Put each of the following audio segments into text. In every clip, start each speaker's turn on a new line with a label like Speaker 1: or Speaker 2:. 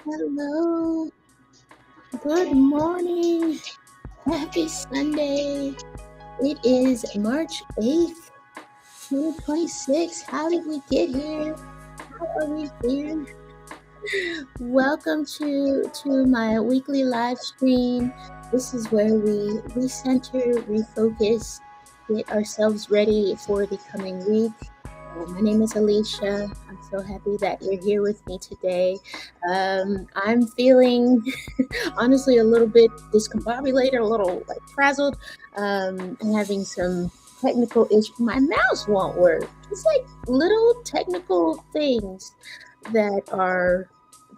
Speaker 1: Hello, good morning, happy Sunday. It is March 8th, 2026. How did we get here? How are we here? Welcome to my weekly live stream. This is where we recenter, refocus, get ourselves ready for the coming week. My name is Alecia. I'm so happy that you're here with me today. I'm feeling honestly a little bit discombobulated, a little like frazzled. I'm having some technical issues. My mouse won't work. It's like little technical things that are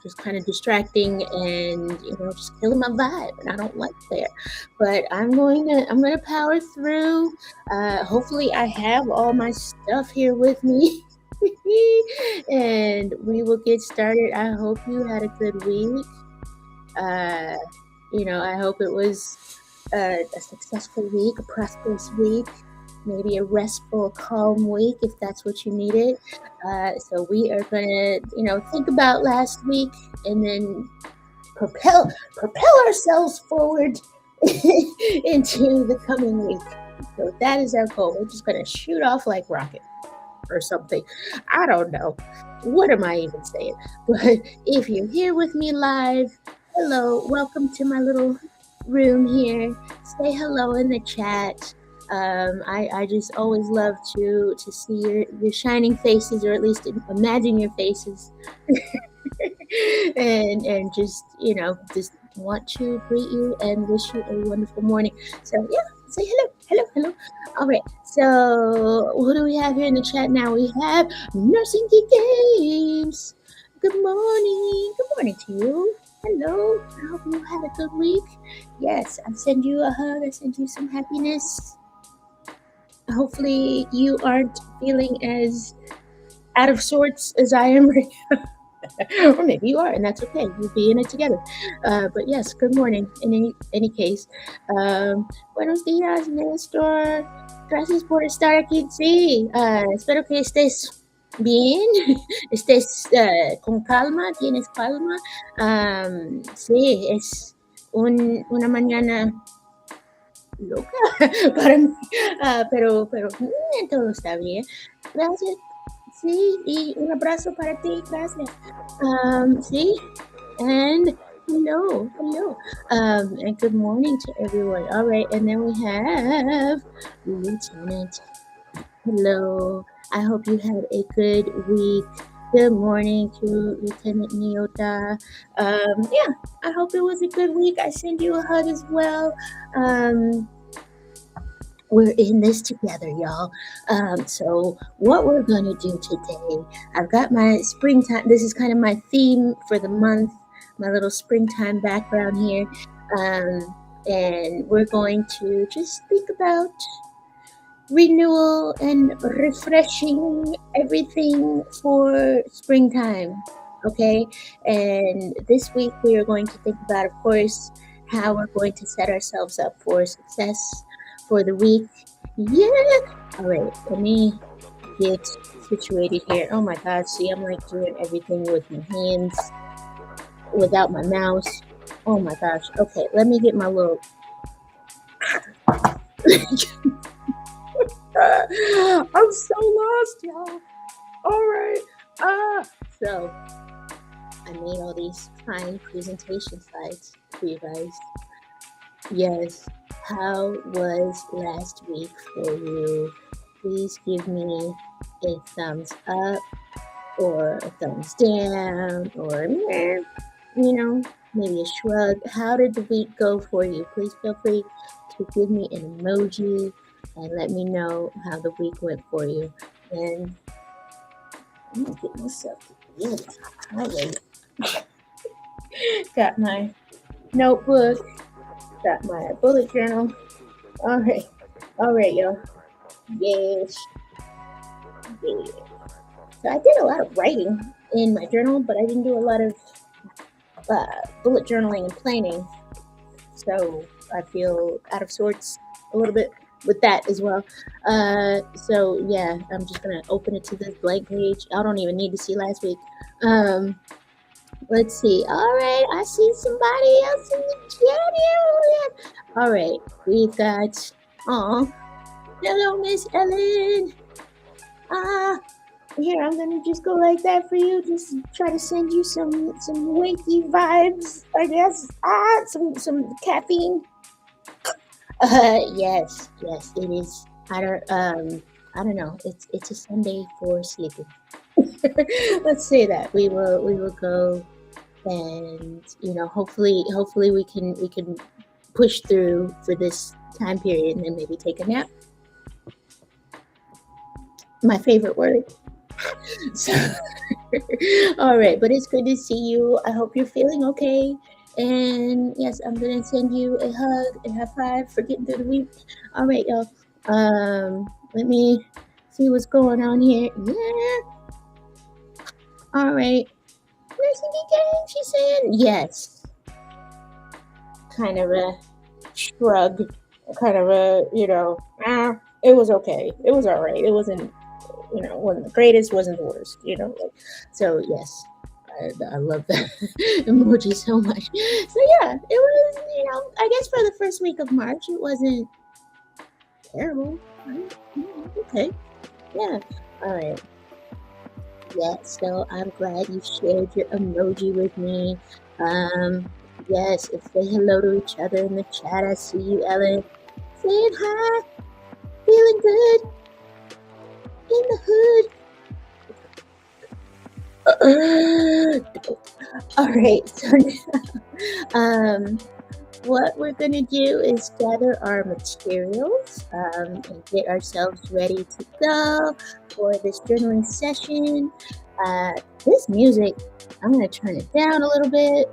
Speaker 1: just kind of distracting and just killing my vibe, and I don't like that. But I'm going to power through. Hopefully I have all my stuff here with me. And we will get started. I hope you had a good week. uh, I hope it was a successful week, a prosperous week, maybe a restful, calm week if that's what you needed. So we are gonna, think about last week and then propel ourselves forward into the coming week. So that is our goal. We're just gonna shoot off like rocket or something. I don't know. What am I even saying? But if you're here with me live, hello, welcome to my little room here. Say hello in the chat. I just always love to see your shining faces, or at least imagine your faces, and just want to greet you and wish you a wonderful morning. So yeah, say hello. All right. So who do we have here in the chat now? We have Nursing Geek Games. Good morning to you. Hello. I hope you had a good week. Yes, I send you a hug. I send you some happiness. Hopefully you aren't feeling as out of sorts as I am right now. Or maybe you are, and that's okay. We'll be in it together. But yes, good morning. In any case, buenos días, Néstor. Gracias por estar aquí. Sí, espero que estés bien, estés con calma, tienes calma. Sí, es una mañana loca para mí, pero todo está bien. Gracias. Sí, y un abrazo para ti, gracias. Sí, and hello. And good morning to everyone. All right, and then we have Lieutenant. Hello. I hope you had a good week. Good morning to Lieutenant Neota. Yeah, I hope it was a good week. I send you a hug as well. We're in this together, y'all. So what we're gonna do today, I've got my springtime. This is kind of my theme for the month, my little springtime background here. And we're going to just think about renewal and refreshing everything for springtime. Okay. And this week we are going to think about, of course, how we're going to set ourselves up for success for the week. Yeah. All right. Let me get situated here. Oh my God. See, I'm like doing everything with my hands without my mouse. Oh my gosh. Okay. Let me get my little. I'm so lost, y'all. All right. So I made all these fine presentation slides for you guys. Yes. How was last week for you? Please give me a thumbs up or a thumbs down or, maybe a shrug. How did the week go for you? Please feel free to give me an emoji and let me know how the week went for you. And I'm gonna get myself together. All right. Got my notebook, got my bullet journal. All right, y'all. Yes. Yeah. So I did a lot of writing in my journal, but I didn't do a lot of bullet journaling and planning. So I feel out of sorts a little bit with that as well. So yeah, I'm just gonna open it to this blank page. I don't even need to see last week. Let's see. All right, I see somebody else in the chat here. All right, we've got. Oh, hello, Miss Ellen. Ah, here I'm gonna just go like that for you. Just try to send you some wakey vibes, I guess. Some caffeine. Yes, it is. I don't know. It's a Sunday for sleeping. Let's say that we will go, and hopefully we can push through for this time period and then maybe take a nap. My favorite word. So, all right, but it's good to see you. I hope you're feeling okay. And yes, I'm gonna send you a hug and high five for getting through the week. All right, y'all. Let me see what's going on here. Yeah. All right. Mercy gang, she's saying yes. Kind of a shrug. Kind of a, it was okay. It was all right. It wasn't the greatest, wasn't the worst, so yes, I love that emoji so much. So yeah, it was, I guess for the first week of March, it wasn't terrible. Right? Okay, yeah, all right. Yeah, so I'm glad you shared your emoji with me. Um, yes, and say hello to each other in the chat. I see you, Ellen. Saying hi, feeling good in the hood. All right, so now, what we're going to do is gather our materials and get ourselves ready to go for this journaling session. This music, I'm going to turn it down a little bit.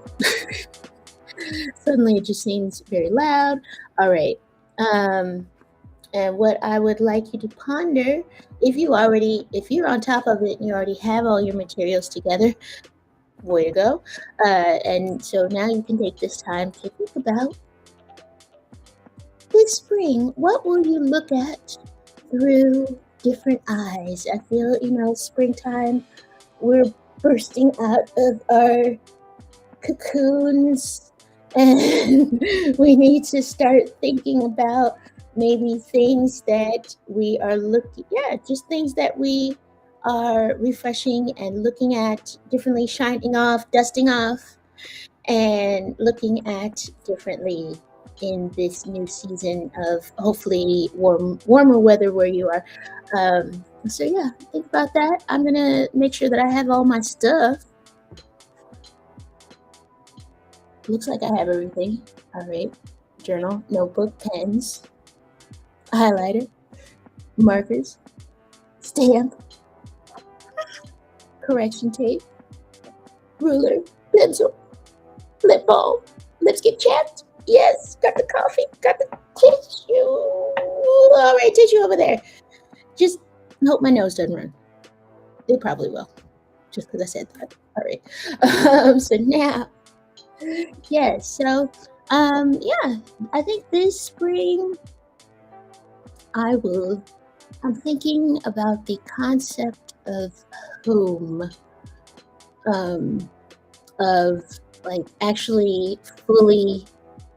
Speaker 1: Suddenly it just seems very loud. All right. And what I would like you to ponder, if you're on top of it and you already have all your materials together, way to go. And so now you can take this time to think about this spring. What will you look at through different eyes? I feel, springtime, we're bursting out of our cocoons and we need to start thinking about maybe things that we are just things that we are refreshing and looking at differently, shining off, dusting off, and looking at differently in this new season of hopefully warmer weather where you are. So yeah, think about that. I'm gonna make sure that I have all my stuff. Looks like I have everything. All right, journal, notebook, pens, highlighter, markers, stamp, correction tape, ruler, pencil, lip balm. Let's get chapped. Yes, got the coffee, got the tissue. All right, tissue over there. Just hope my nose doesn't run. It probably will, just because I said that. All right. So now, yes. So, yeah, I think this spring I'm thinking about the concept of home, of like actually fully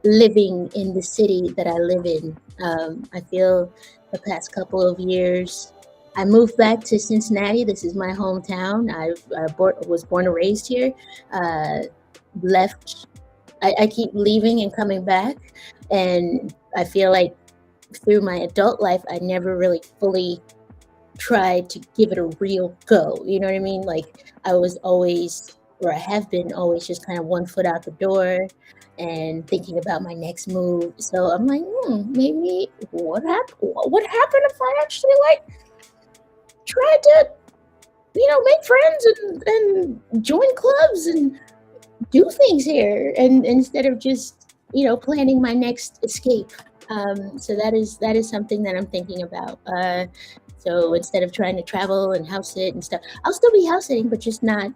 Speaker 1: living in the city that I live in. I feel the past couple of years, I moved back to Cincinnati. This is my hometown. Was born and raised here. Left. I keep leaving and coming back, and I feel like through my adult life, I never really fully tried to give it a real go. You know what I mean? Like I was always, or I have been always, just kind of one foot out the door and thinking about my next move. So I'm like, maybe what happened? What happened if I actually tried to, make friends and join clubs and do things here, and instead of just planning my next escape. So that is something that I'm thinking about. So instead of trying to travel and house sit and stuff, I'll still be house sitting, but just not.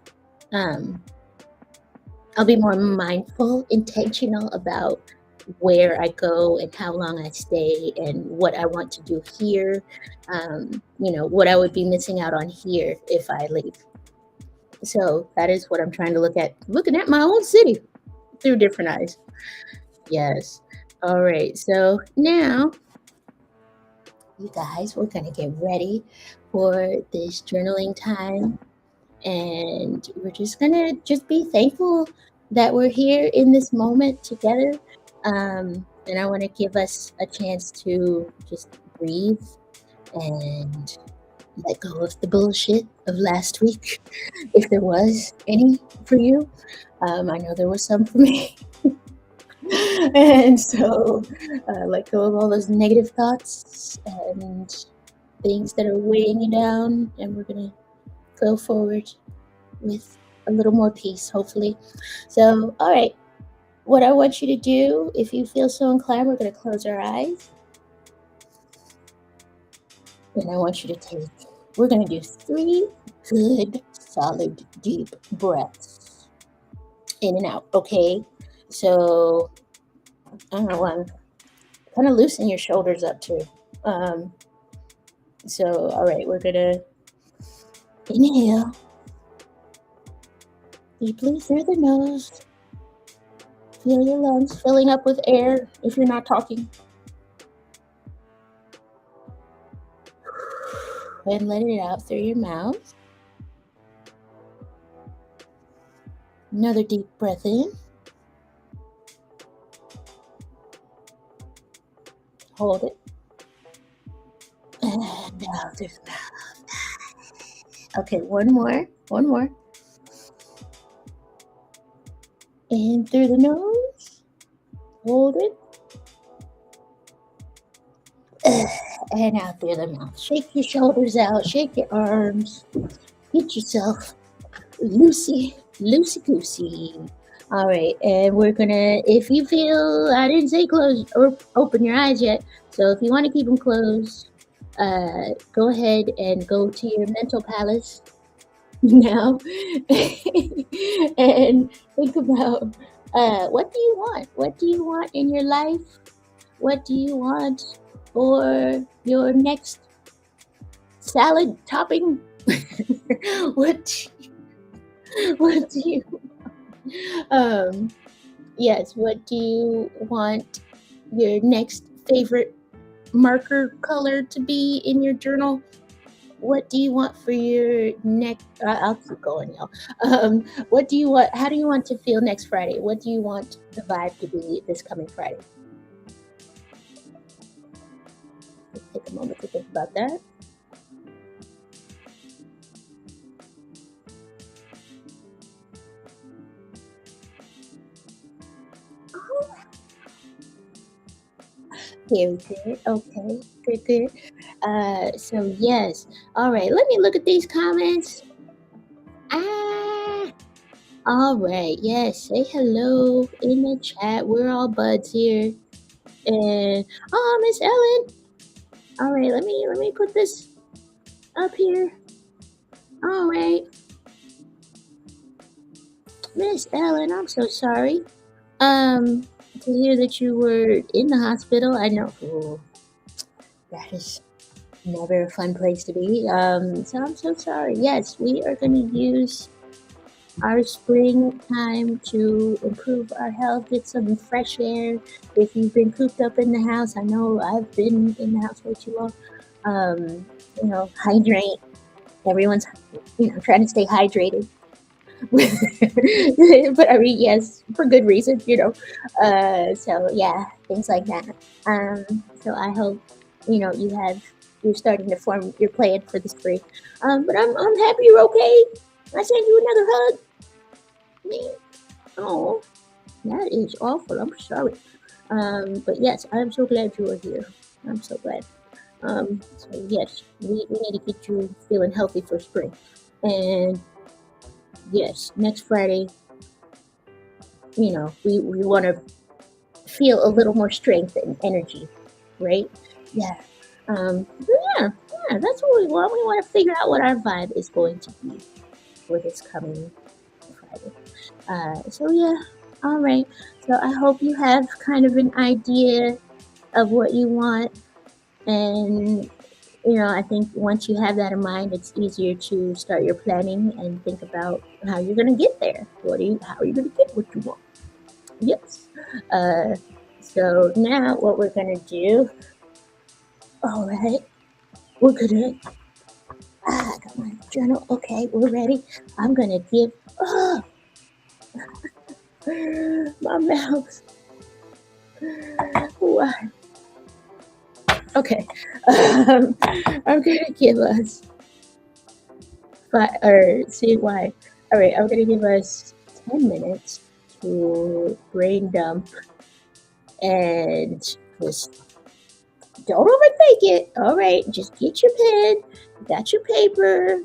Speaker 1: I'll be more mindful, intentional about where I go and how long I stay and what I want to do here. What I would be missing out on here if I leave. So that is what I'm trying to look at, looking at my own city through different eyes. Yes. All right. So now, you guys, we're going to get ready for this journaling time. And we're just going to just be thankful that we're here in this moment together. And I want to give us a chance to just breathe and let go of the bullshit of last week, if there was any for you. I know there was some for me. And so let go of all those negative thoughts and things that are weighing you down. And we're going to go forward with a little more peace, hopefully. So, all right. What I want you to do, if you feel so inclined, we're going to close our eyes. And I want you to we're going to do 3 good, solid, deep breaths in and out, okay? So, I don't know, kind of loosen your shoulders up too. So, all right, we're going to inhale deeply through the nose. Feel your lungs filling up with air if you're not talking. And let it out through your mouth. Another deep breath in. Hold it. And out through the mouth. Okay, one more. In through the nose. Hold it. And out through the mouth. Shake your shoulders out. Shake your arms. Get yourself loosey-goosey. All right, and we're gonna, if you feel, I didn't say close or open your eyes yet, so if you want to keep them closed, go ahead and go to your mental palace now and think about what do you want? What do you want in your life? What do you want for your next salad topping? What do you yes, what do you want your next favorite marker color to be in your journal? What do you want for your next I'll keep going, y'all. What do you want, how do you want to feel next Friday? What do you want the vibe to be this coming Friday? Let's take a moment to think about that. Very good. Okay. Good. So yes. All right. Let me look at these comments. Ah. All right. Yes. Say hello in the chat. We're all buds here. And Miss Ellen. All right. Let me put this up here. All right. Miss Ellen, I'm so sorry. To hear that you were in the hospital. I know. Ooh, that is never a fun place to be. So I'm so sorry. Yes, we are going to use our spring time to improve our health, get some fresh air. If you've been cooped up in the house, I know I've been in the house way too long. Hydrate. Everyone's, trying to stay hydrated. But I mean, yes, for good reason, so yeah, things like that. So I hope, you're starting to form your plan for the spring. But I'm happy you're okay. I send you another hug. Man, oh, that is awful. I'm sorry. But yes, I'm so glad you are here. I'm so glad. So yes, we need to get you feeling healthy for spring. And yes, next Friday, we want to feel a little more strength and energy, right? Yeah. Yeah, that's what we want. We want to figure out what our vibe is going to be for this coming Friday. So yeah, all right. So I hope you have kind of an idea of what you want, and I think once you have that in mind, it's easier to start your planning and think about how you're going to get there. How are you going to get what you want? Yes. Uh, so now what we're going to do, all right, we're going to, I got my journal. Okay, we're ready. I'm going to give, oh, my mouth. Why? Okay. I'm going to give us or see why. All right, I'm gonna give us 10 minutes to brain dump and just don't overthink it. All right, just get your pen, got your paper.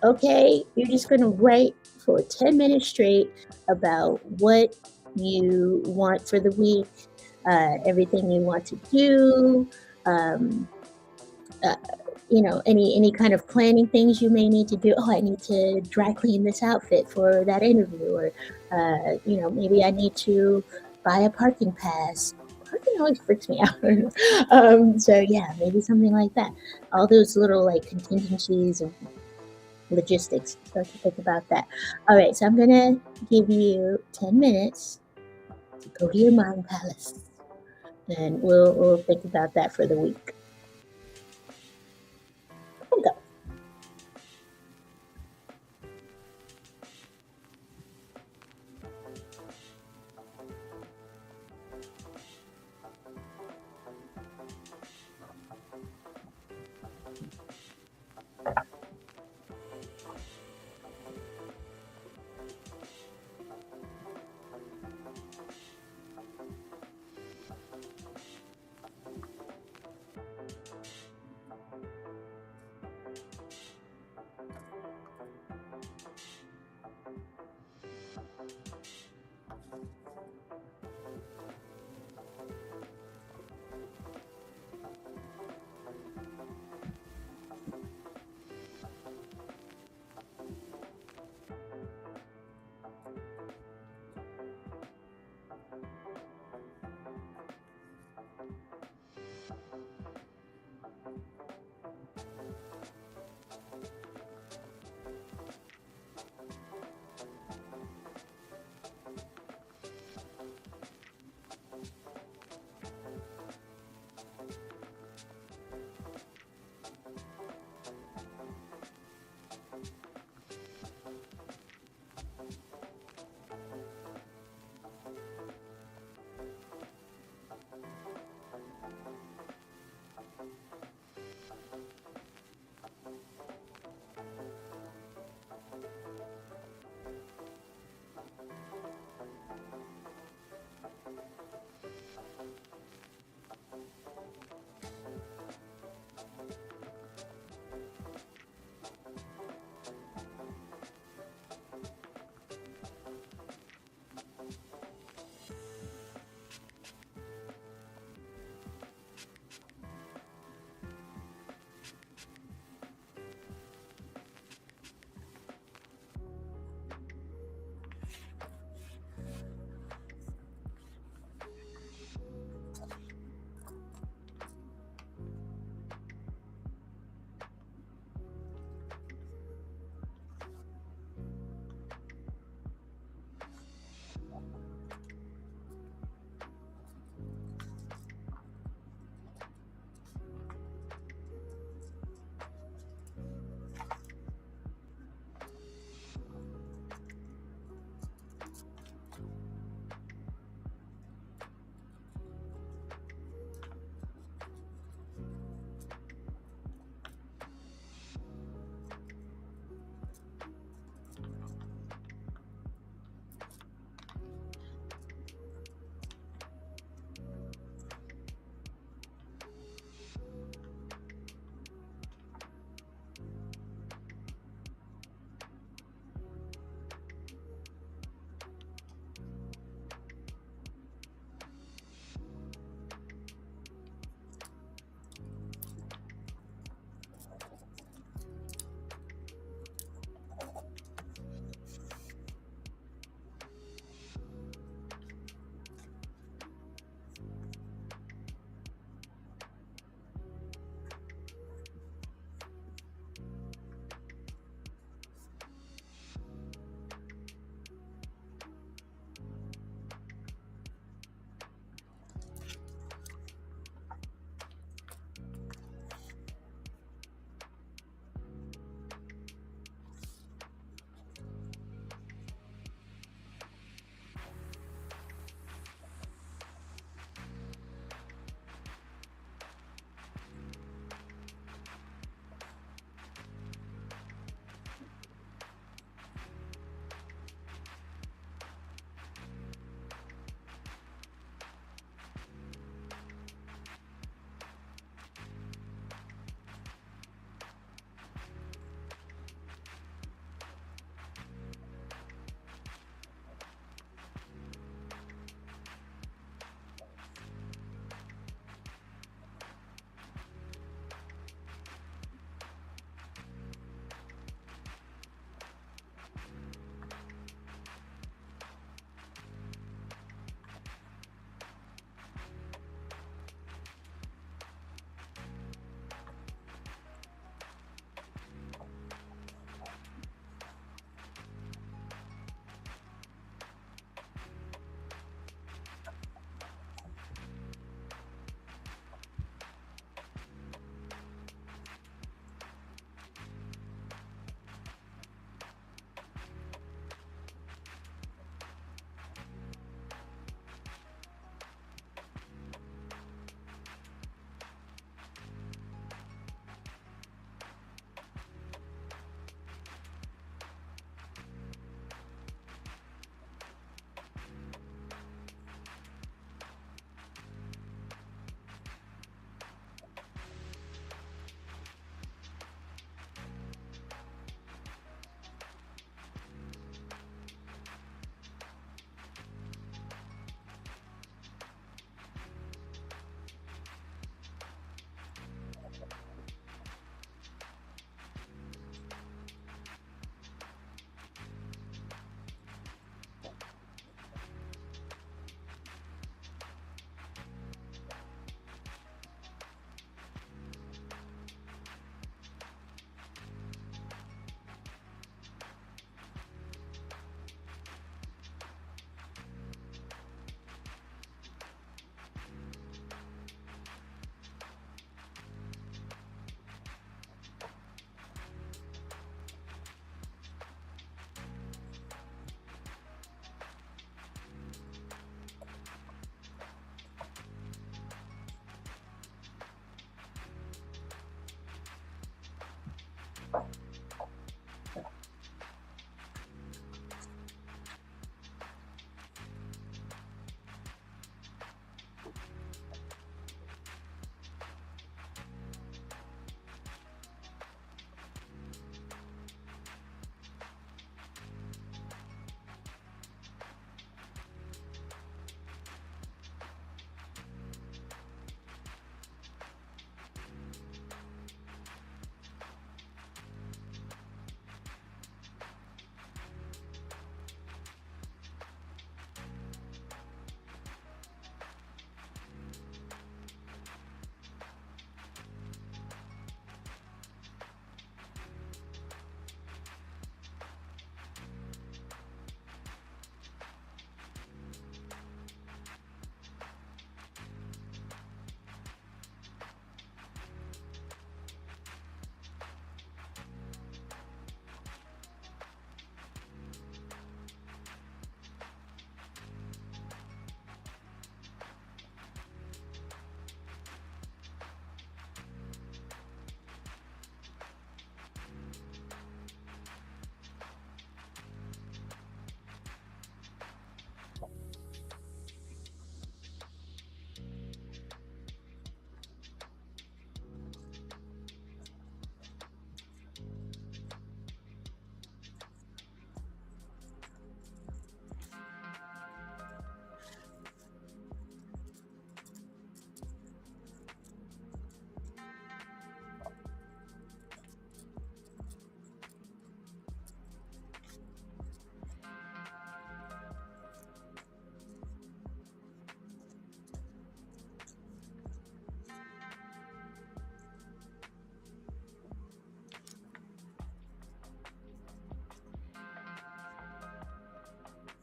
Speaker 1: Okay, you're just gonna write for 10 minutes straight about what you want for the week, everything you want to do. Um, uh, any kind of planning things you may need to do. Oh, I need to dry clean this outfit for that interview, or maybe I need to buy a parking pass. Parking always freaks me out. So yeah, maybe something like that. All those little like contingencies and logistics. Start to think about that. All right, so I'm gonna give you 10 minutes to go to your mind palace, and we'll think about that for the week. Go.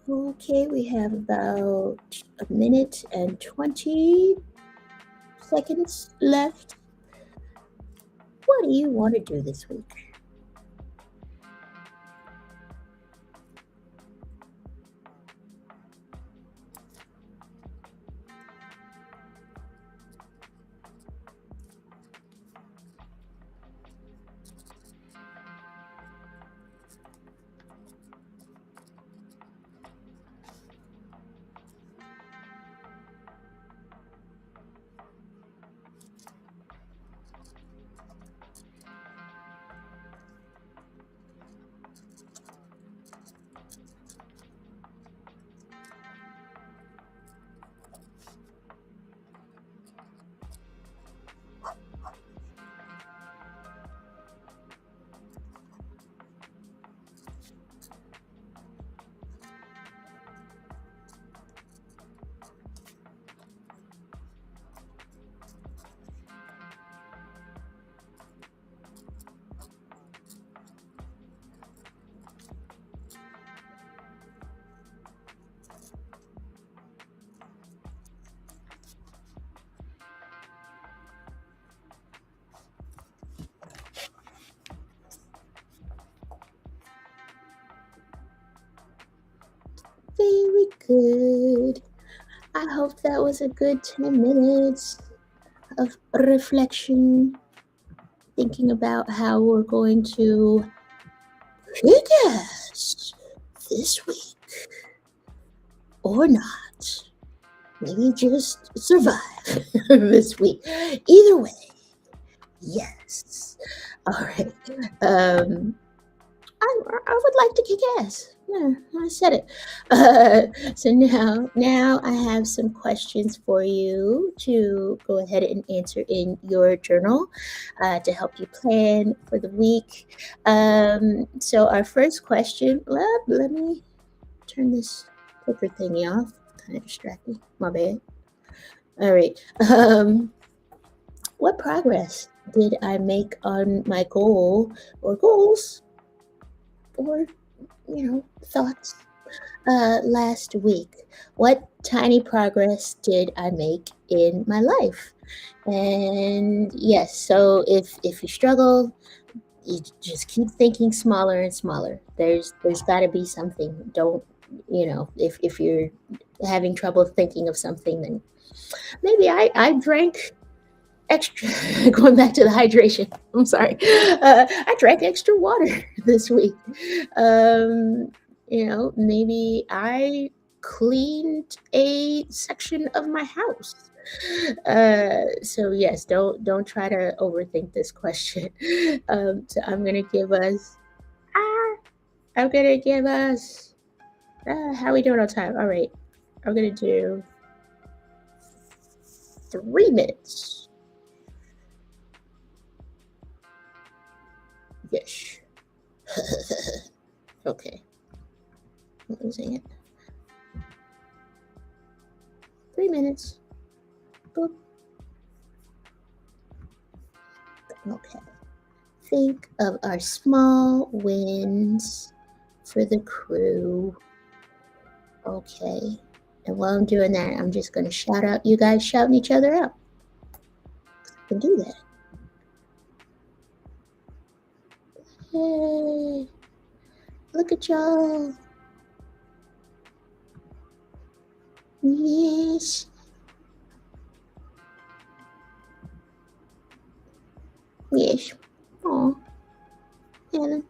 Speaker 1: Okay, we have about a minute and 20 seconds left. What do you want to do this week? Very good. I hope that was a good 10 minutes of reflection, thinking about how we're going to kick ass this week or not. Maybe just survive this week. Either way, yes. All right. Um, I would like to kick ass. Yeah, I said it. So now I have some questions for you to go ahead and answer in your journal to help you plan for the week. So our first question. Let me turn this clicker thingy off. Kind of distracting. My bad. All right. What progress did I make on my goal or goals or thoughts last week? What tiny progress did I make in my life? And yes, so if you struggle, you just keep thinking smaller and smaller. There's got to be something. Don't if you're having trouble thinking of something, then maybe I drank extra. Going back to the hydration, I'm sorry. I drank extra water this week. um Maybe I cleaned a section of my house. So yes, don't try to overthink this question. So ah, I'm gonna give us how are we doing on time? All right, I'm gonna do 3 minutes. Yes. Okay. I'm losing it. 3 minutes. Boop. Okay. Think of our small wins for the crew. Okay. And while I'm doing that, I'm just going to shout out you guys shouting each other out. I can do that. Hey. Look at y'all. Yes. Yes. Oh, Helen.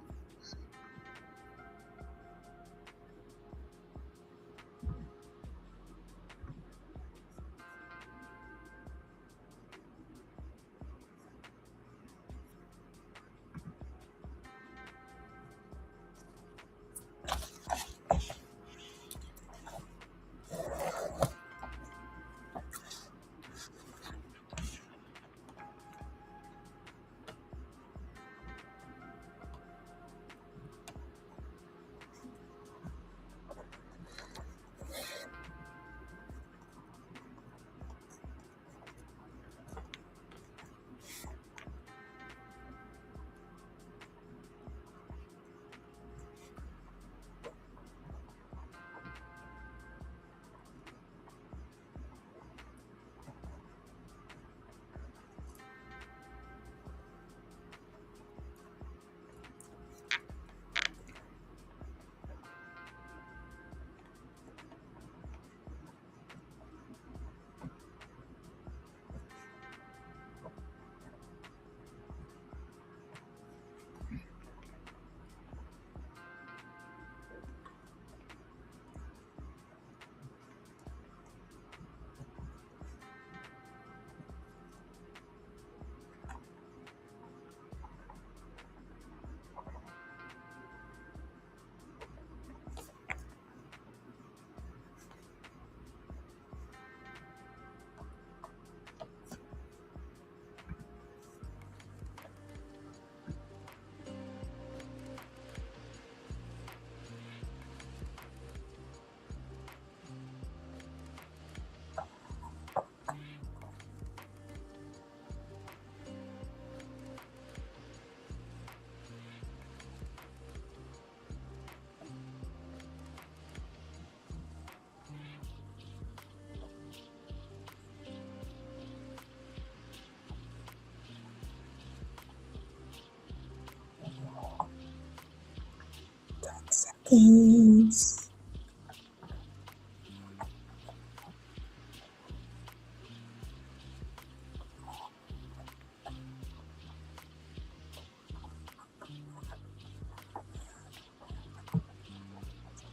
Speaker 1: seconds.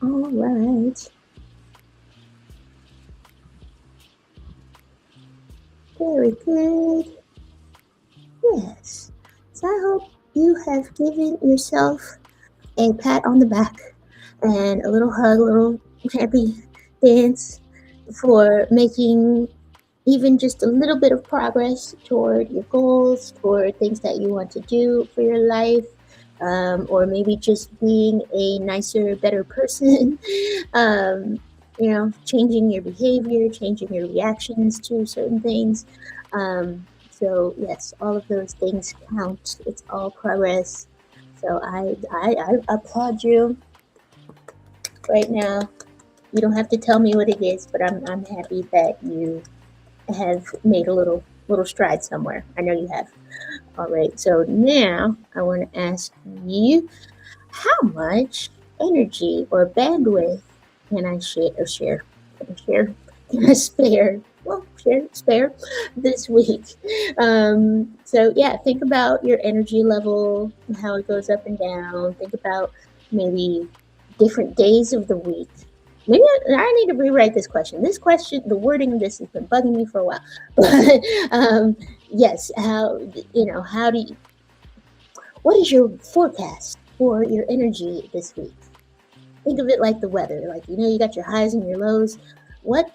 Speaker 1: All right. Very good. Yes. So I hope you have given yourself a pat on the back and a little hug, a little happy dance for making even just a little bit of progress toward your goals, toward things that you want to do for your life, or maybe just being a nicer, better person. um, changing your behavior, changing your reactions to certain things. So yes, all of those things count. It's all progress. So I applaud you right now. You don't have to tell me what it is, but I'm happy that you have made a little stride somewhere. I know you have. All right. So now I want to ask you, how much energy or bandwidth can I share? Can I share? Can I spare? Well, spare this week. So yeah, think about your energy level, how it goes up and down. Think about maybe different days of the week. Maybe I need to rewrite this question. This question, the wording of this has been bugging me for a while. But yes, how do you, what is your forecast for your energy this week? Think of it like the weather. Like, you got your highs and your lows. At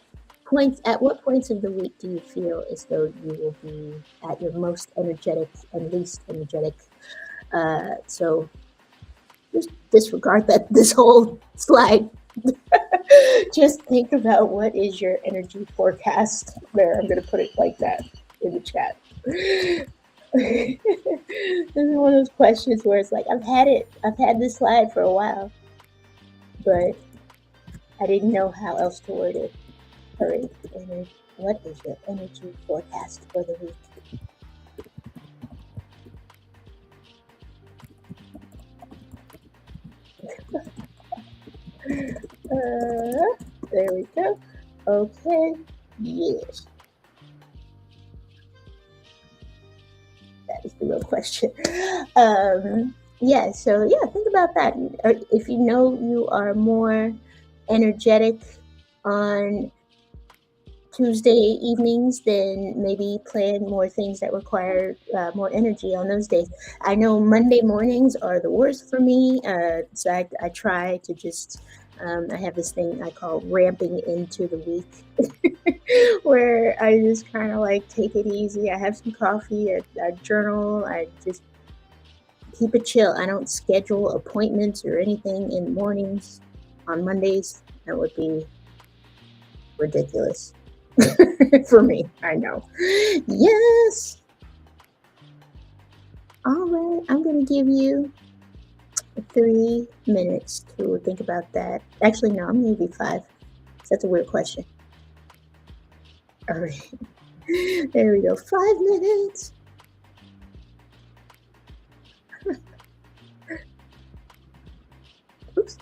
Speaker 1: what points of the week do you feel as though you will be at your most energetic and least energetic? So just disregard this whole slide. Just think about what is your energy forecast. There, I'm going to put it like that in the chat. This is one of those questions where it's like, I've had this slide for a while, but I didn't know how else to word it. All right, what is your energy forecast for the week? There we go. Okay, yes. That is the real question. Think about that. If you know you are more energetic on Tuesday evenings, then maybe plan more things that require more energy on those days. I know Monday mornings are the worst for me, so I try to just, I have this thing I call ramping into the week, where I just kind of like take it easy. I have some coffee, I journal, I just keep it chill. I don't schedule appointments or anything in the mornings on Mondays. That would be ridiculous. For me, I know. Yes. All right, I'm going to give you 3 minutes to think about that. Actually, no, I'm going to give you 5. That's a weird question. All right. There we go. 5 minutes. Oops.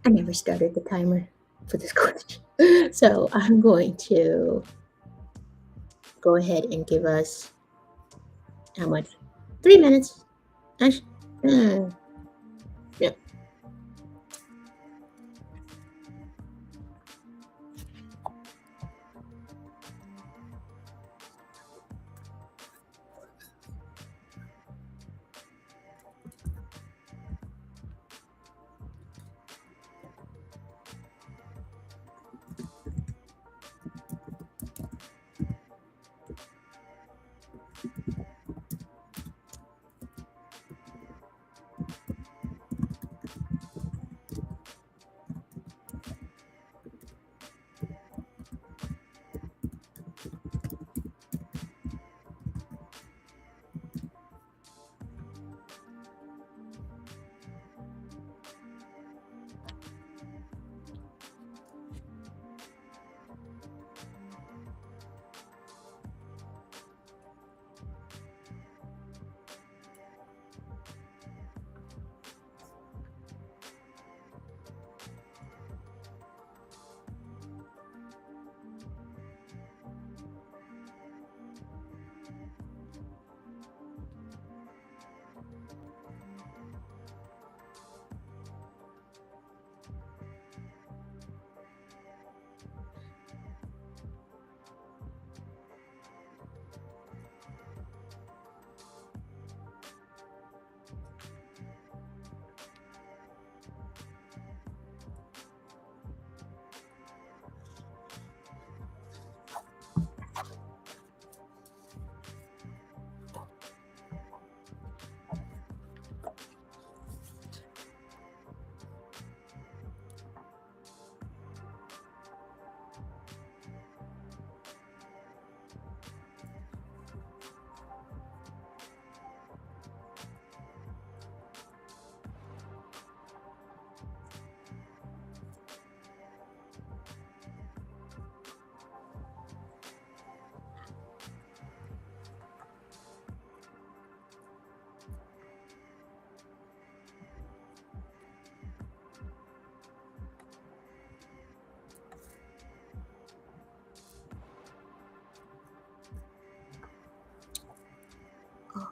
Speaker 1: I never started the timer for this question. So I'm going to go ahead and give us how much? 3 minutes. Actually, yeah.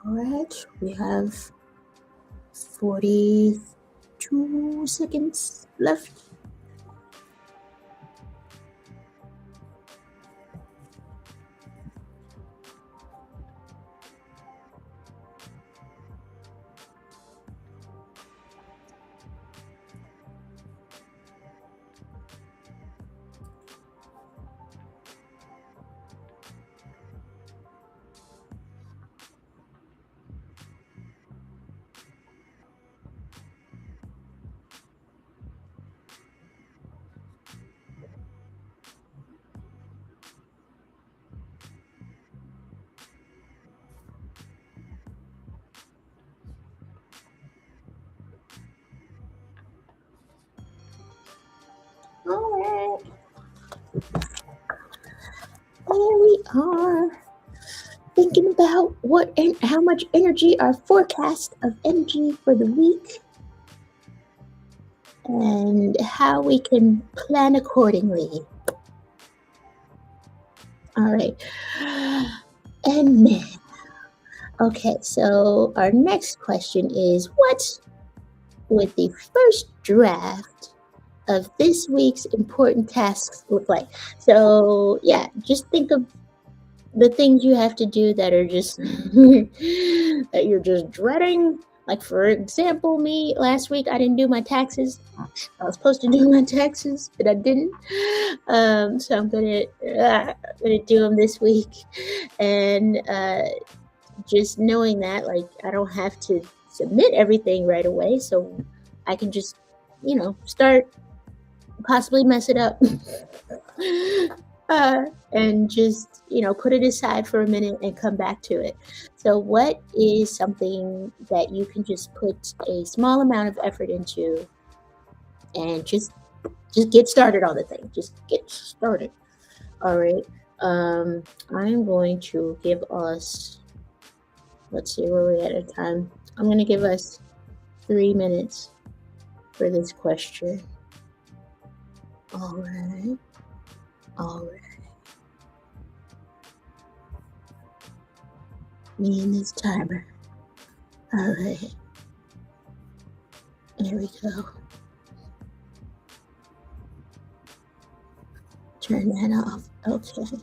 Speaker 1: All right, we have 42 seconds left. All right, here we are, thinking about what and how much energy, our forecast of energy for the week, and how we can plan accordingly. All right. And now, okay, so our next question is what would the first draft of this week's important tasks look like? So, yeah, just think of the things you have to do that are just that you're just dreading. Like, for example, me last week, I didn't do my taxes. I was supposed to do my taxes, but I didn't. So I'm gonna do them this week, and just knowing that, like, I don't have to submit everything right away, so I can just, start, possibly mess it up, and just, put it aside for a minute and come back to it. So, what is something that you can just put a small amount of effort into and just get started on the thing? Just get started. All right. I'm going to give us. Let's see where we're at time. I'm going to give us 3 minutes for this question. All right. All right. Me and this timer. All right. Here we go. Turn that off. Okay.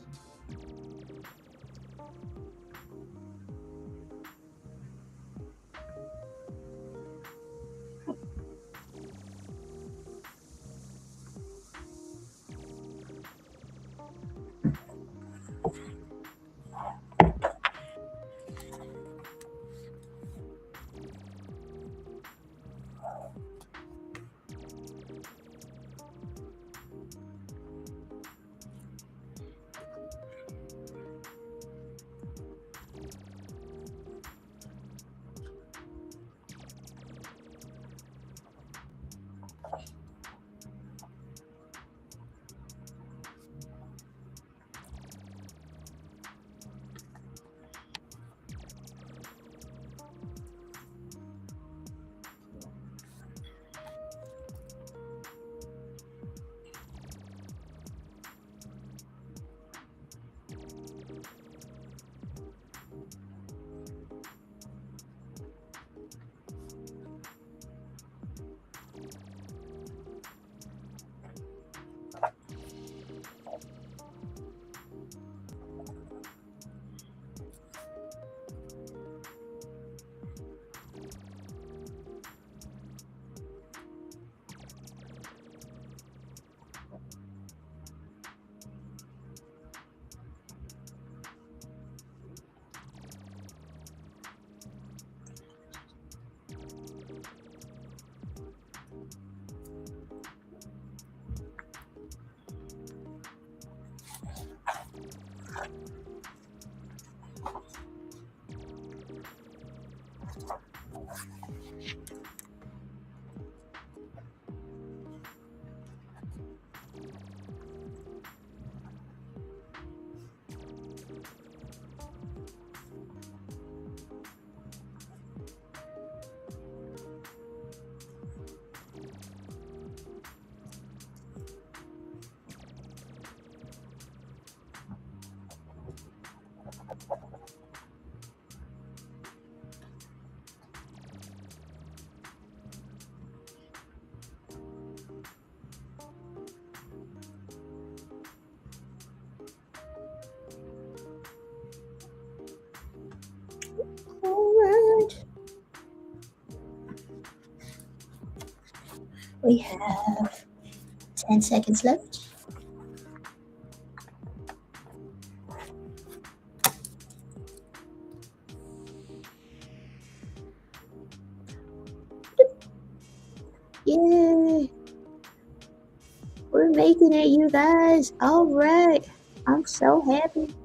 Speaker 1: All right. We have 10 seconds left. Yay! We're making it, you guys. All right. I'm so happy.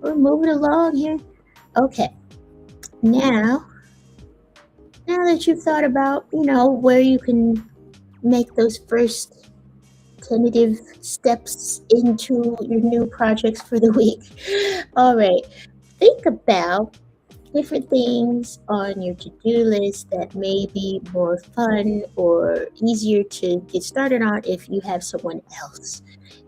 Speaker 1: We're moving along here. Okay. Now, now that you've thought about, where you can make those first tentative steps into your new projects for the week. All right. Think about different things on your to-do list that may be more fun or easier to get started on if you have someone else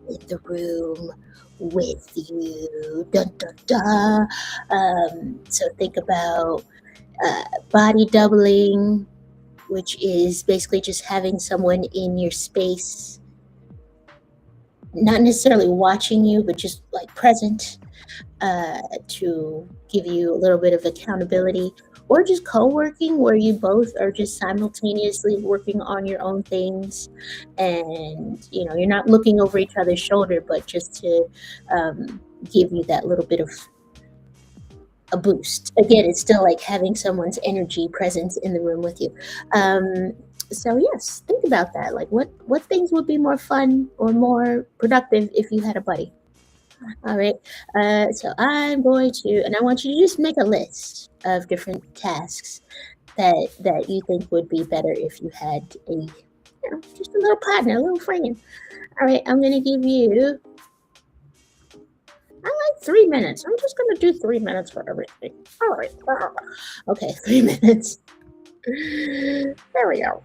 Speaker 1: in the room with you. Dun, dun, dun. So think about body doubling, which is basically just having someone in your space, not necessarily watching you, but just like present, to give you a little bit of accountability, or just co-working where you both are just simultaneously working on your own things, and you're not looking over each other's shoulder, but just to give you that little bit of a boost. Again, it's still like having someone's energy presence in the room with you. um, so yes, think about that, like what things would be more fun or more productive if you had a buddy. All right. So I'm going to, and I want you to just make a list of different tasks that you think would be better if you had just a little partner, a little friend. All right. I'm going to give you, I like 3 minutes. I'm just going to do 3 minutes for everything. All right. Okay. 3 minutes. There we go.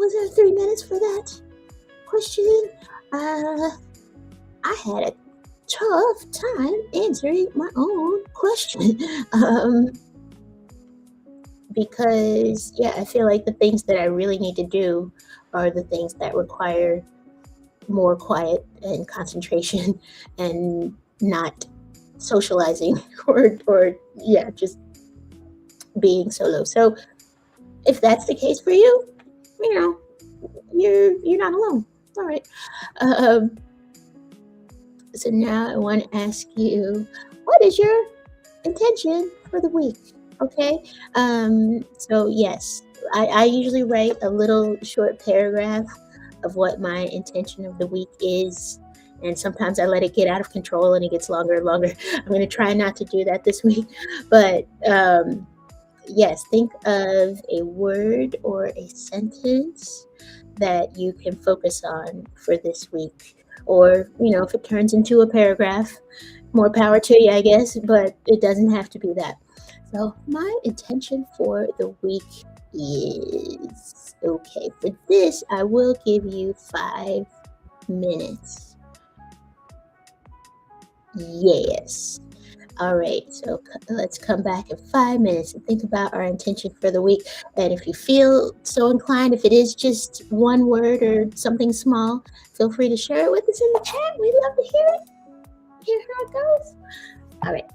Speaker 1: was there 3 minutes for that question? I had a tough time answering my own question. Because, yeah, I feel like the things that I really need to do are the things that require more quiet and concentration and not socializing or yeah, just being solo. So if that's the case for you, you know, you're not alone. All right. Um, so now I want to ask you, what is your intention for the week? Okay. So yes, I usually write a little short paragraph of what my intention of the week is. And sometimes I let it get out of control and it gets longer and longer. I'm going to try not to do that this week. But yes, think of a word or a sentence that you can focus on for this week. Or, if it turns into a paragraph, more power to you, I guess, but it doesn't have to be that. So, my intention for the week is okay. For this, I will give you 5 minutes. Yes. All right, so let's come back in 5 minutes and think about our intention for the week. And if you feel so inclined, if it is just one word or something small, feel free to share it with us in the chat. We'd love to hear it. Hear how it goes. All right.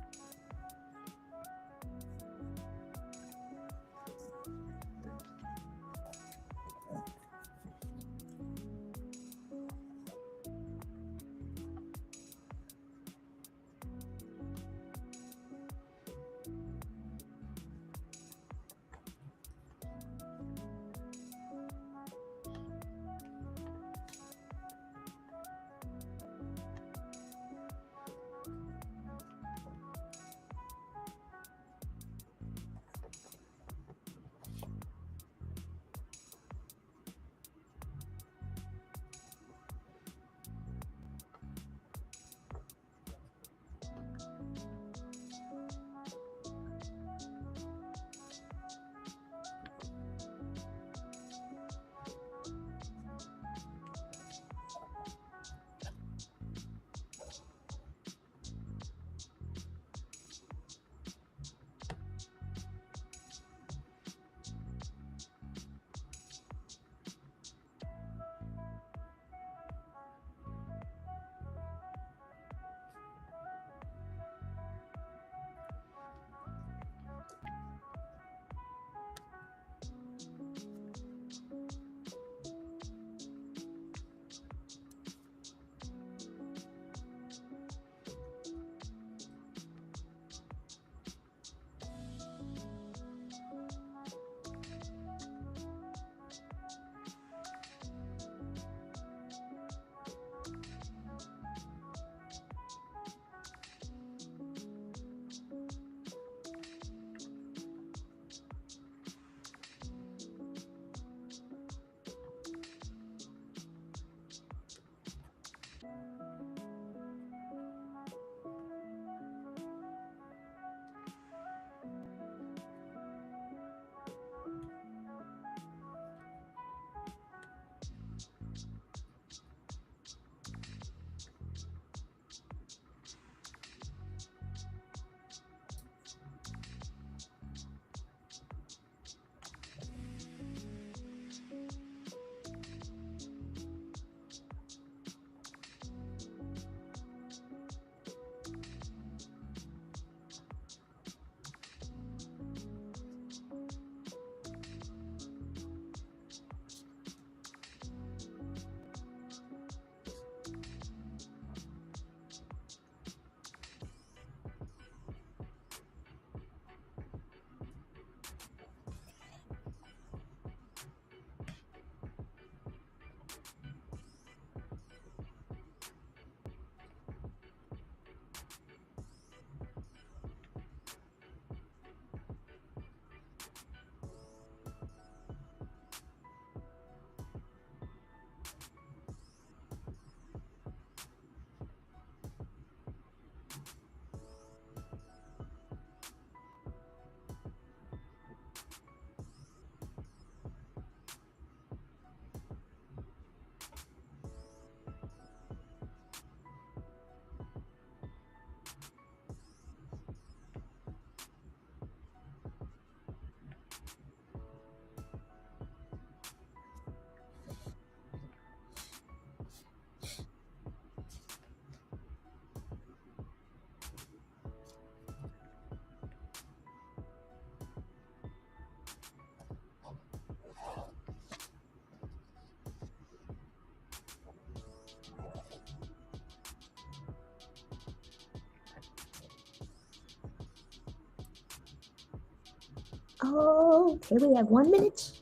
Speaker 1: Okay, we have 1 minute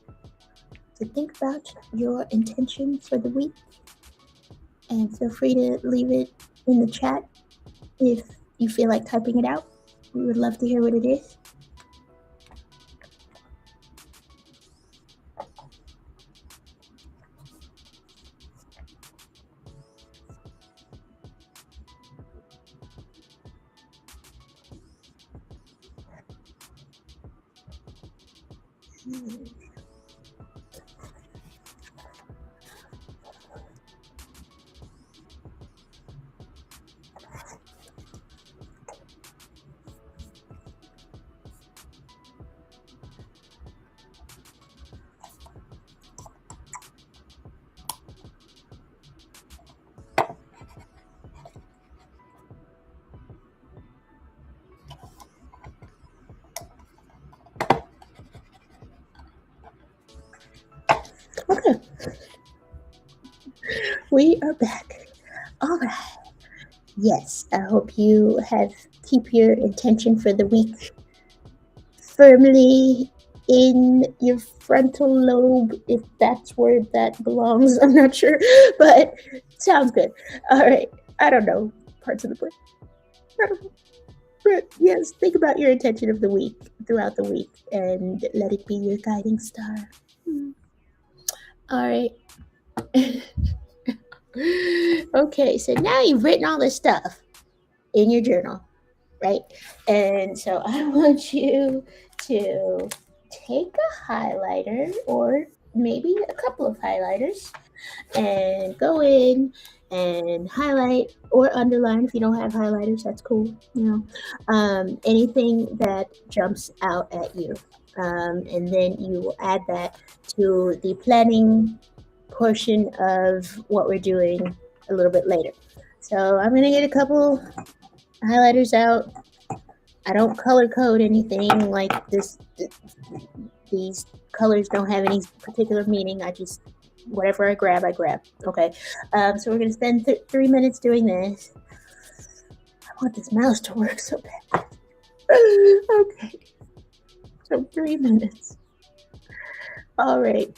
Speaker 1: to think about your intention for the week, and feel free to leave it in the chat if you feel like typing it out. We would love to hear what it is. Okay, we are back. All right. Yes, I hope you have keep your intention for the week firmly in your frontal lobe, if that's where that belongs. I'm not sure, but sounds good. All right. I don't know parts of the brain. I don't know. But yes, think about your intention of the week throughout the week and let it be your guiding star. Hmm. All right. Okay, so now you've written all this stuff in your journal, right? And so I want you to take a highlighter or maybe a couple of highlighters and go in and highlight or underline. If you don't have highlighters, that's cool. Anything that jumps out at you. And then you will add that to the planning portion of what we're doing a little bit later. So I'm going to get a couple highlighters out. I don't color code anything like this. These colors don't have any particular meaning. I just, whatever I grab, I grab. Okay. So we're going to spend 3 minutes doing this. I want this mouse to work so bad. Okay. So 3 minutes. All right.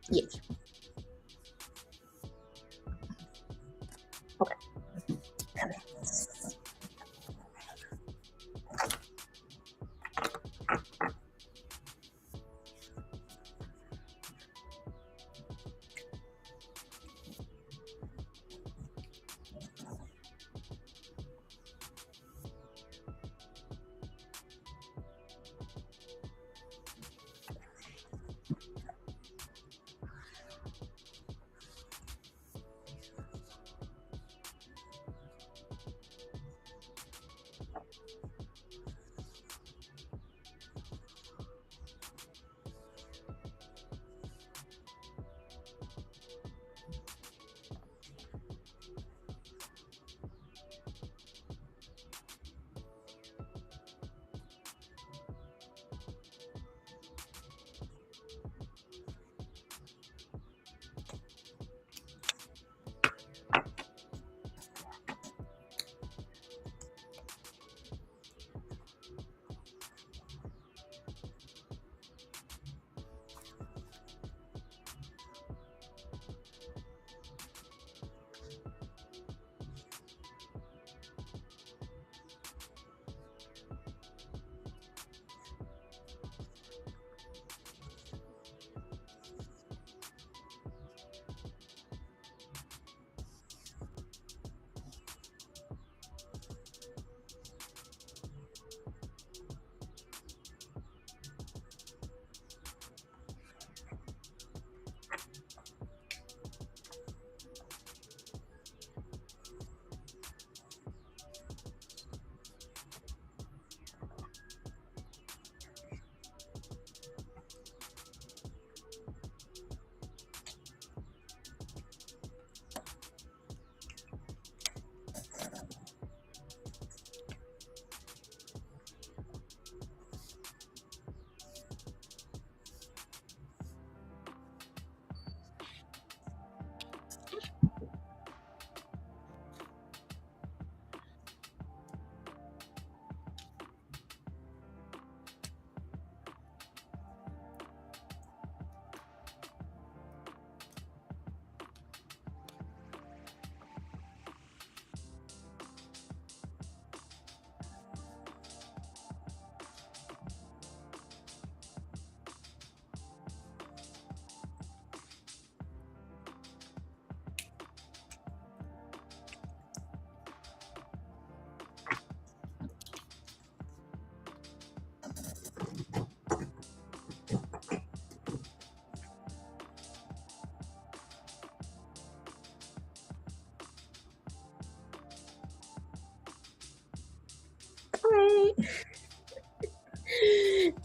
Speaker 1: Yes. Okay. Come in.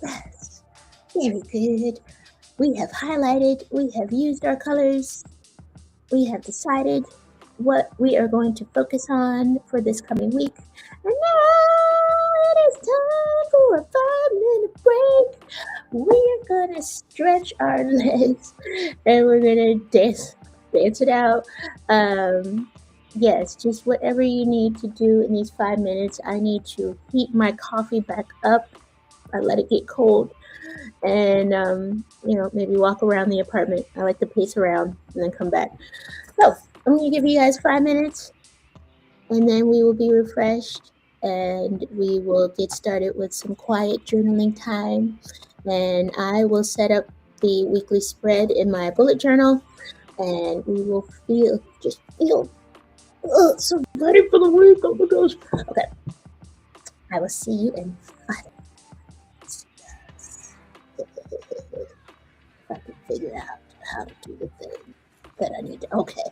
Speaker 1: Yes. Very good. We have highlighted, we have used our colors, we have decided what we are going to focus on for this coming week. And now it is time for a 5 minute break. We are gonna stretch our legs and we're gonna dance it out. Yes, just whatever you need to do in these 5 minutes. I need to heat my coffee back up. I let it get cold and maybe walk around the apartment. I like to pace around and then come back. So I'm gonna give you guys 5 minutes, and then we will be refreshed, and we will get started with some quiet journaling time. And I will set up the weekly spread in my bullet journal, and we will feel so ready for the week. Oh my gosh. Okay. I will see you in 5 minutes. If I can figure out how to do the thing that I need to. Okay.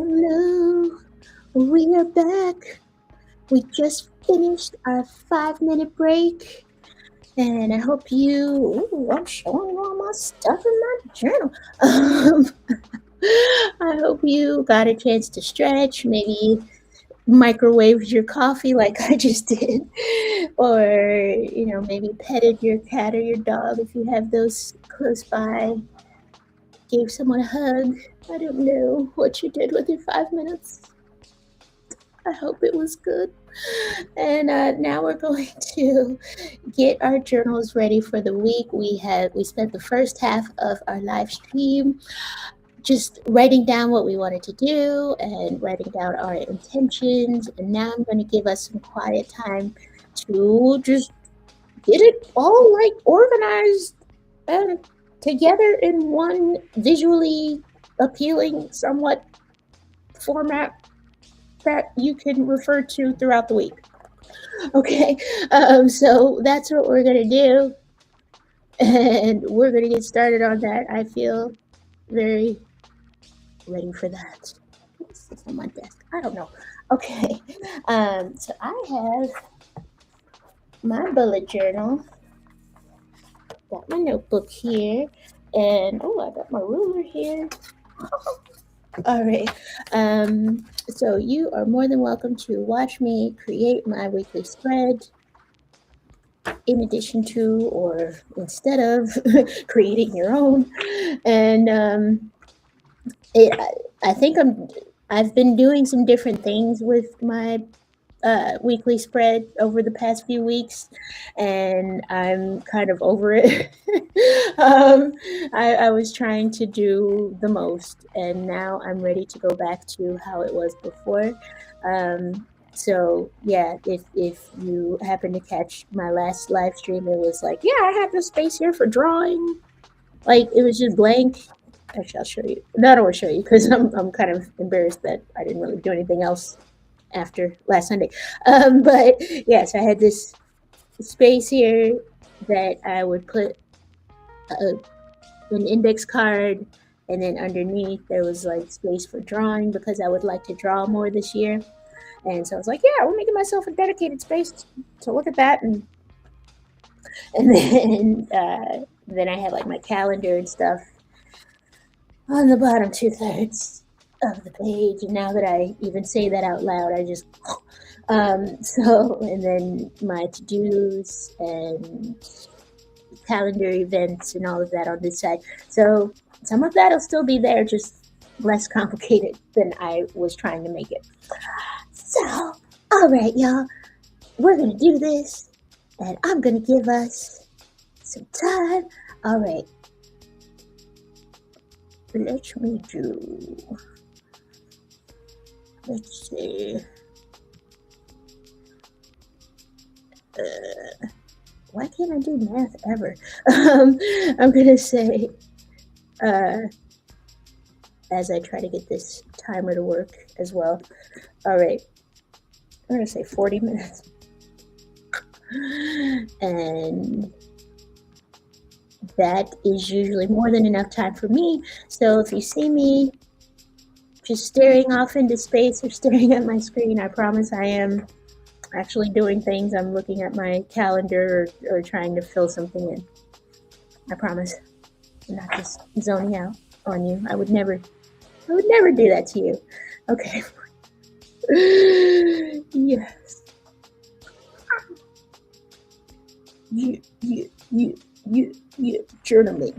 Speaker 1: Hello, we are back. We just finished our 5 minute break, and I hope you. Ooh, I'm showing all my stuff in my journal. I hope you got a chance to stretch, maybe microwaved your coffee like I just did, or maybe petted your cat or your dog if you have those close by, gave someone a hug. I don't know what you did with your 5 minutes. I hope it was good. And now we're going to get our journals ready for the week. We spent the first half of our live stream just writing down what we wanted to do and writing down our intentions. And now I'm going to give us some quiet time to just get it all like organized and together in one visually appealing, somewhat format that you can refer to throughout the week. Okay, so that's what we're gonna do, and we're gonna get started on that. I feel very ready for that. What's this on my desk? I don't know. Okay, so I have my bullet journal, got my notebook here, and I got my ruler here. All right. So you are more than welcome to watch me create my weekly spread in addition to or instead of creating your own. And I think I've been doing some different things with my weekly spread over the past few weeks, and I'm kind of over it. I was trying to do the most, and now I'm ready to go back to how it was before. So yeah, if you happen to catch my last live stream, it was like, yeah, I have this space here for drawing. Like it was just blank. Actually, I'll show you. No, I don't want to show you because I'm kind of embarrassed that I didn't really do anything else after last Sunday. But yes, I had this space here that I would put an index card, and then underneath there was like space for drawing because I would like to draw more this year. And so I was like, yeah, we're making myself a dedicated space to look at that, and then I had like my calendar and stuff on the bottom 2/3 of the page. And now that I even say that out loud, I just and then my to-dos and calendar events and all of that on this side. So some of that will still be there, just less complicated than I was trying to make it. So, all right, y'all, we're gonna do this, and I'm gonna give us some time. All right, let me do. Let's see. Why can't I do math ever? I'm gonna say, as I try to get this timer to work as well. All right, I'm gonna say 40 minutes, and that is usually more than enough time for me. So if you see me just staring off into space or staring at my screen, I promise I am actually doing things. I'm looking at my calendar or trying to fill something in. I promise. I'm not just zoning out on you. I would never do that to you. Okay. Yes. You. Journaling.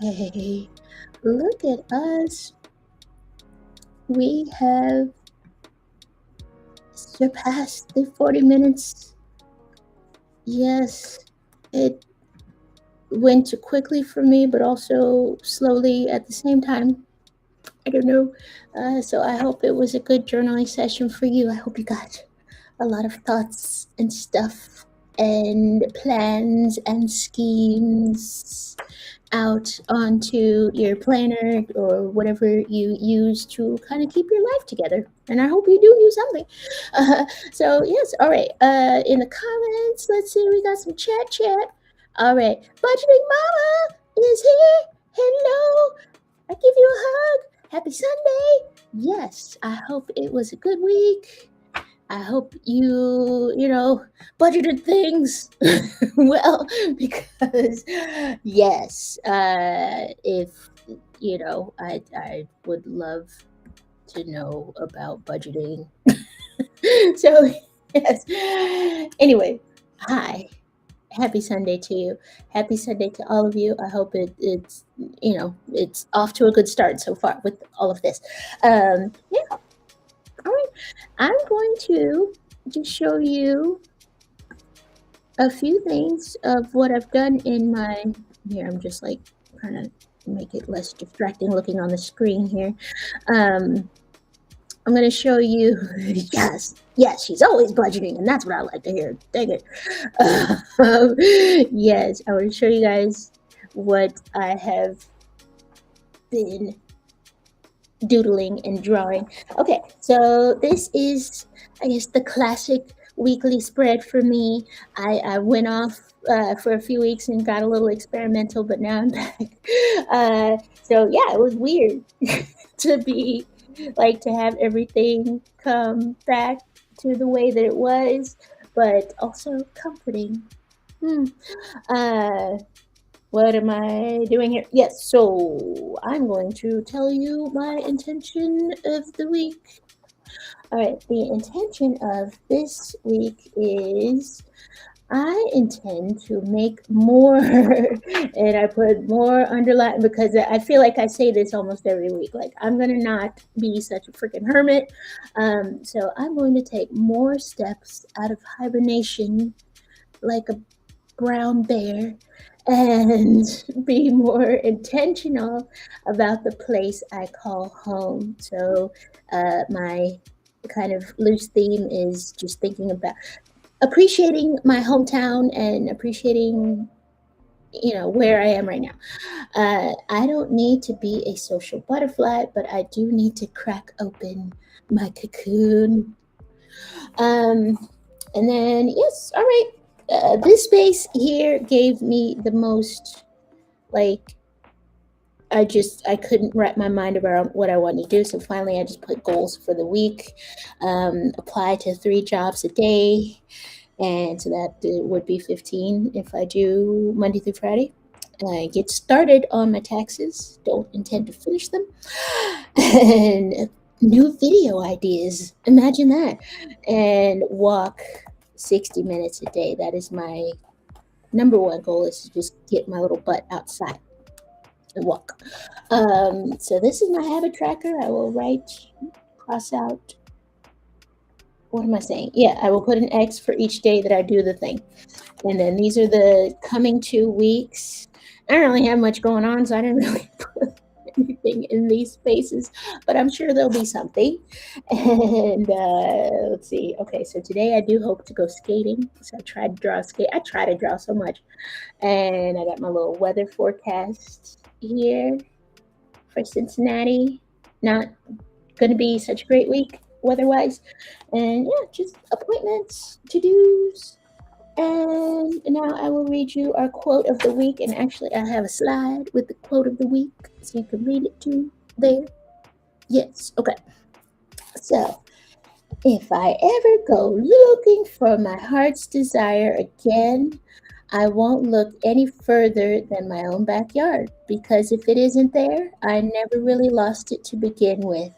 Speaker 1: Hey, look at us. We have surpassed the 40 minutes. Yes, it went too quickly for me, but also slowly at the same time. I don't know. So I hope it was a good journaling session for you. I hope you got a lot of thoughts and stuff and plans and schemes out onto your planner or whatever you use to kind of keep your life together. And I hope you do use something. So, yes, all right. In the comments, let's see, we got some chat. All right. Budgeting Mama is here. Hello. I give you a hug. Happy Sunday. Yes, I hope it was a good week. I hope you budgeted things well, because yes, if I would love to know about budgeting. So yes. Anyway, hi. Happy Sunday to you. Happy Sunday to all of you. I hope it's off to a good start so far with all of this. Yeah. All right. I'm going to just show you a few things of what I've done in my. Here, I'm just like trying to make it less distracting looking on the screen here. I'm going to show you. Yes, she's always budgeting, and that's what I like to hear. Dang it. Yes, I want to show you guys what I have been doodling and drawing. Okay, so this is, I guess, the classic weekly spread for me. I went off for a few weeks and got a little experimental, but now I'm back. So yeah, it was weird to have everything come back to the way that it was, but also comforting. What am I doing here? Yes, so I'm going to tell you my intention of the week. All right, the intention of this week is I intend to make more, and I put more underline because I feel like I say this almost every week. Like, I'm going to not be such a freaking hermit. So I'm going to take more steps out of hibernation like a brown bear and be more intentional about the place I call home. So my kind of loose theme is just thinking about appreciating my hometown and appreciating where I am right now. I don't need to be a social butterfly, but I do need to crack open my cocoon. And then yes, all right. This space here gave me the most, like, I couldn't wrap my mind around what I wanted to do. So finally I just put goals for the week, apply to 3 jobs a day. And so that would be 15 if I do Monday through Friday. Get started on my taxes. Don't intend to finish them. And new video ideas. Imagine that. And walk 60 minutes a day. That is my number one goal, is to just get my little butt outside and walk. So this is my habit tracker. I will cross out. What am I saying? Yeah, I will put an X for each day that I do the thing. And then these are the coming 2 weeks. I don't really have much going on, so I didn't really put anything in these spaces, but I'm sure there'll be something. And let's see. Okay, so today I do hope to go skating. So I try to draw so much. And I got my little weather forecast here for Cincinnati. Not going to be such a great week weather-wise. And yeah, just appointments, to-dos. And now I will read you our quote of the week. And actually, I have a slide with the quote of the week, so you can read it too there. Yes, okay. So, if I ever go looking for my heart's desire again, I won't look any further than my own backyard, because if it isn't there, I never really lost it to begin with.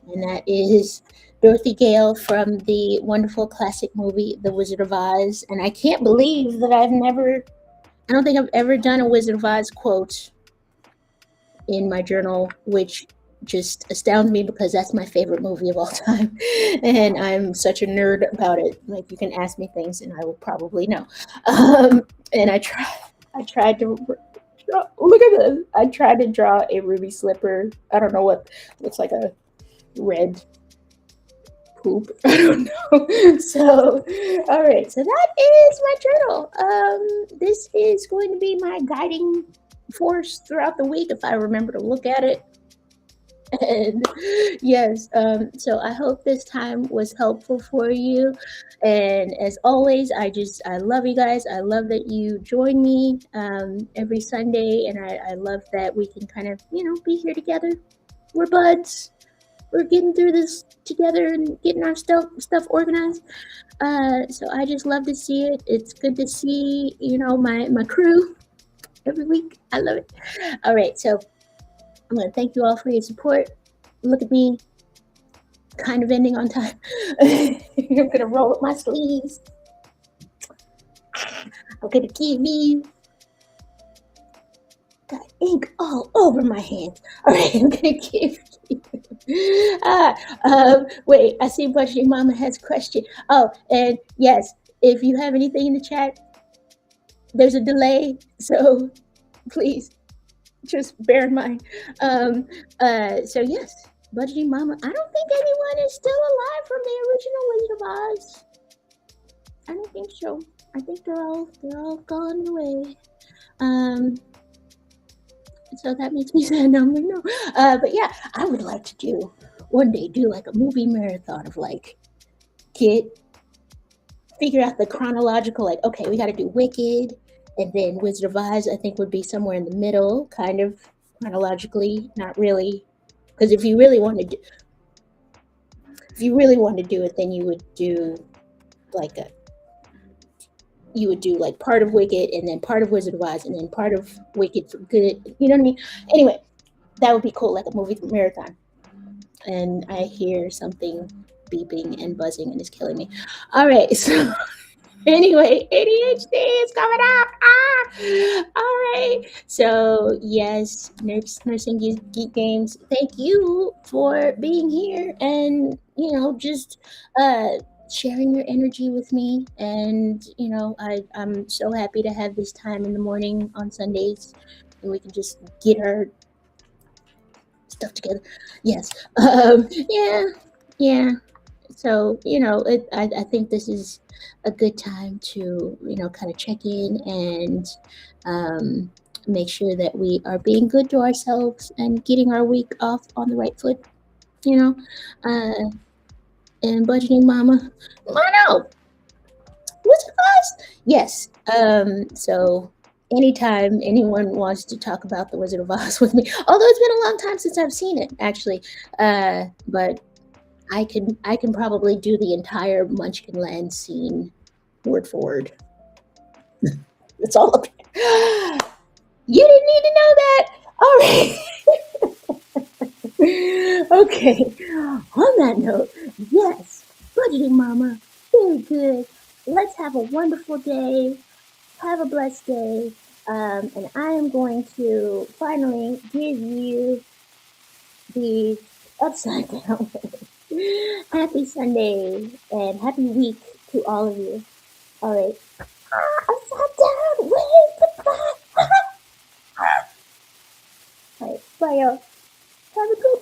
Speaker 1: And that is Dorothy Gale from the wonderful classic movie, The Wizard of Oz. And I can't believe that I don't think I've ever done a Wizard of Oz quote in my journal, which just astounds me because that's my favorite movie of all time. And I'm such a nerd about it. Like, you can ask me things and I will probably know. And I tried to look at this. I tried to draw a ruby slipper. I don't know what looks like a red poop. I don't know. So, all right. So that is my journal. This is going to be my guiding force throughout the week if I remember to look at it. And yes, so I hope this time was helpful for you. And as always, I love you guys. I love that you join me every Sunday, and I love that we can kind of, be here together. We're buds. We're getting through this together and getting our stuff organized. So I just love to see it. It's good to see, my crew every week. I love it. All right, so I'm going to thank you all for your support. Look at me, kind of ending on time. I'm going to roll up my sleeves. I'm going to give you, got ink all over my hands. All right, I'm going to give you. Wait, I see Budgeting Mama has a question. Oh, and yes, if you have anything in the chat, there's a delay, so please just bear in mind. So yes, Budgeting Mama. I don't think anyone is still alive from the original Wizard of Oz. I don't think so. I think they're all gone away. So that makes me sad. No, no. But yeah, I would like to one day do like a movie marathon of like figure out the chronological, like, okay, we got to do Wicked, and then Wizard of Oz, I think, would be somewhere in the middle, kind of chronologically, not really, because if you really want to do it, then you would do like part of Wicked, and then part of Wizard of Oz, and then part of Wicked for Good. You know what I mean? Anyway, that would be cool, like a movie marathon. And I hear something beeping and buzzing and it's killing me. All right, so anyway, ADHD is coming out. All right. So yes, nursing geek games. Thank you for being here and just sharing your energy with me. And I'm so happy to have this time in the morning on Sundays, and we can just get our stuff together. Yes. Yeah. So I think this is a good time to kind of check in and make sure that we are being good to ourselves and getting our week off on the right foot. And Budgeting Mama, Mono, what's it cost? Yes. So anytime anyone wants to talk about the Wizard of Oz with me, although it's been a long time since I've seen it, actually, but I can probably do the entire Munchkin Land scene word for word. It's all up there. You didn't need to know that. All right. Okay. On that note, yes, Budgeting Mama, very good. Let's have a wonderful day. Have a blessed day. And I am going to finally give you the upside down. Happy Sunday and happy week to all of you. All right. Upside down, wave goodbye. All right. Bye, y'all. Have a good